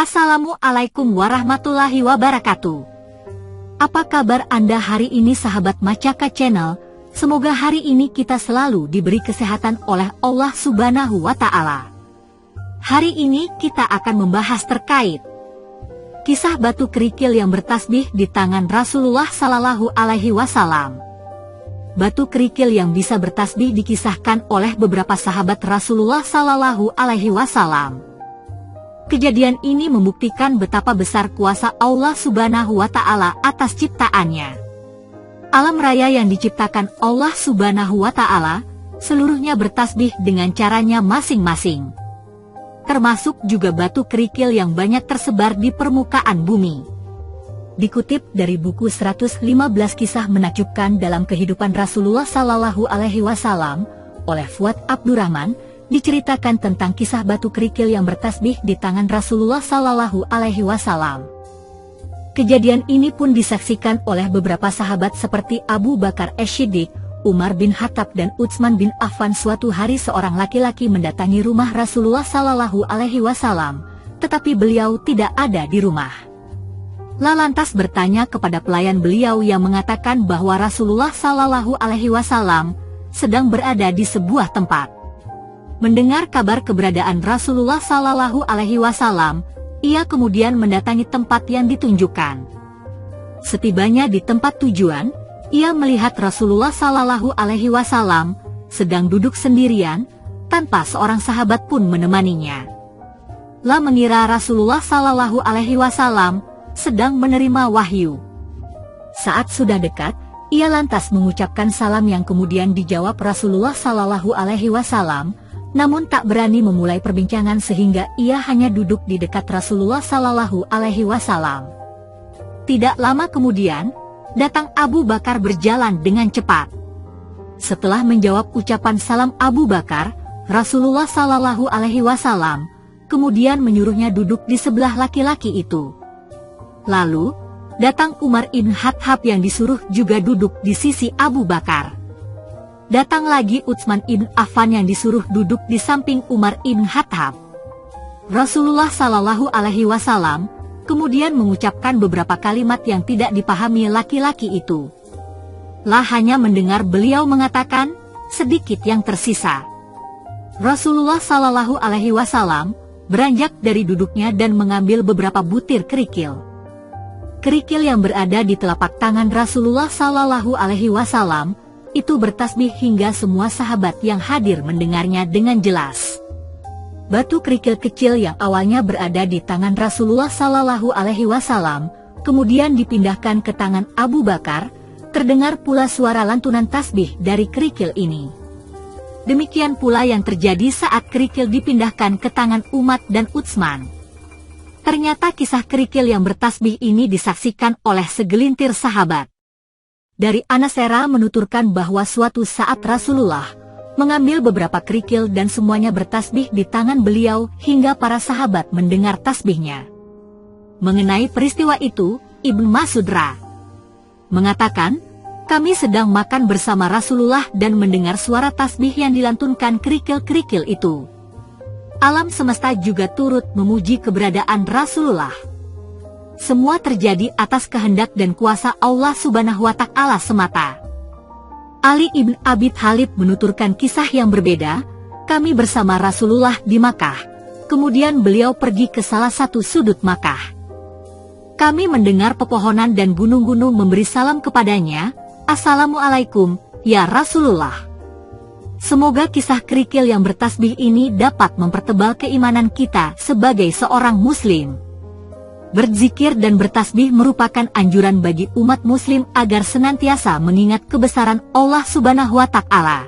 Assalamualaikum warahmatullahi wabarakatuh. Apa kabar Anda hari ini sahabat Macaka Channel? Semoga hari ini kita selalu diberi kesehatan oleh Allah Subhanahu wa Ta'ala. Hari ini kita akan membahas terkait kisah batu kerikil yang bertasbih di tangan Rasulullah Sallallahu Alaihi Wasallam. Batu kerikil yang bisa bertasbih dikisahkan oleh beberapa sahabat Rasulullah Sallallahu Alaihi Wasallam. Kejadian ini membuktikan betapa besar kuasa Allah Subhanahu wa Ta'ala atas ciptaannya. Alam raya yang diciptakan Allah Subhanahu wa Ta'ala seluruhnya bertasbih dengan caranya masing-masing. Termasuk juga batu kerikil yang banyak tersebar di permukaan bumi. Dikutip dari buku 115 kisah menakjubkan dalam kehidupan Rasulullah Sallallahu Alaihi Wasallam oleh Fuad Abdurrahman, diceritakan tentang kisah batu kerikil yang bertasbih di tangan Rasulullah Sallallahu Alaihi Wasallam. Kejadian ini pun disaksikan oleh beberapa sahabat seperti Abu Bakar As-Siddiq, Umar bin Khattab dan Utsman bin Affan. Suatu hari seorang laki-laki mendatangi rumah Rasulullah Sallallahu Alaihi Wasallam, tetapi beliau tidak ada di rumah. Lantas bertanya kepada pelayan beliau yang mengatakan bahwa Rasulullah Sallallahu Alaihi Wasallam sedang berada di sebuah tempat. Mendengar kabar keberadaan Rasulullah Sallallahu Alaihi Wasallam, ia kemudian mendatangi tempat yang ditunjukkan. Setibanya di tempat tujuan, ia melihat Rasulullah Sallallahu Alaihi Wasallam sedang duduk sendirian, tanpa seorang sahabat pun menemaninya. Ia mengira Rasulullah Sallallahu Alaihi Wasallam sedang menerima wahyu. Saat sudah dekat, ia lantas mengucapkan salam yang kemudian dijawab Rasulullah Sallallahu Alaihi Wasallam, namun tak berani memulai perbincangan sehingga ia hanya duduk di dekat Rasulullah Sallallahu Alaihi Wasallam. Tidak lama kemudian, datang Abu Bakar berjalan dengan cepat. Setelah menjawab ucapan salam Abu Bakar, Rasulullah Sallallahu Alaihi Wasallam kemudian menyuruhnya duduk di sebelah laki-laki itu. Lalu, datang Umar bin Khattab yang disuruh juga duduk di sisi Abu Bakar. Datang lagi Utsman bin Affan yang disuruh duduk di samping Umar bin Khattab. Rasulullah Sallallahu Alaihi Wasallam kemudian mengucapkan beberapa kalimat yang tidak dipahami laki-laki itu. Hanya mendengar beliau mengatakan, sedikit yang tersisa. Rasulullah Sallallahu Alaihi Wasallam beranjak dari duduknya dan mengambil beberapa butir kerikil. Kerikil yang berada di telapak tangan Rasulullah Sallallahu Alaihi Wasallam itu bertasbih hingga semua sahabat yang hadir mendengarnya dengan jelas. Batu kerikil kecil yang awalnya berada di tangan Rasulullah Sallallahu Alaihi Wasallam kemudian dipindahkan ke tangan Abu Bakar. Terdengar pula suara lantunan tasbih dari kerikil ini. Demikian pula yang terjadi saat kerikil dipindahkan ke tangan Umar dan Utsman. Ternyata kisah kerikil yang bertasbih ini disaksikan oleh segelintir sahabat. Dari Anasera menuturkan bahwa suatu saat Rasulullah mengambil beberapa kerikil dan semuanya bertasbih di tangan beliau hingga para sahabat mendengar tasbihnya. Mengenai peristiwa itu, Ibnu Mas'ud mengatakan, kami sedang makan bersama Rasulullah dan mendengar suara tasbih yang dilantunkan kerikil-kerikil itu. Alam semesta juga turut memuji keberadaan Rasulullah. Semua terjadi atas kehendak dan kuasa Allah Subhanahu wa Ta'ala semata. Ali ibn Abi Thalib menuturkan kisah yang berbeda. Kami bersama Rasulullah di Makkah. Kemudian beliau pergi ke salah satu sudut Makkah. Kami mendengar pepohonan dan gunung-gunung memberi salam kepadanya. Assalamualaikum, ya Rasulullah. Semoga kisah kerikil yang bertasbih ini dapat mempertebal keimanan kita sebagai seorang muslim. Berzikir dan bertasbih merupakan anjuran bagi umat muslim agar senantiasa mengingat kebesaran Allah Subhanahu wa Ta'ala.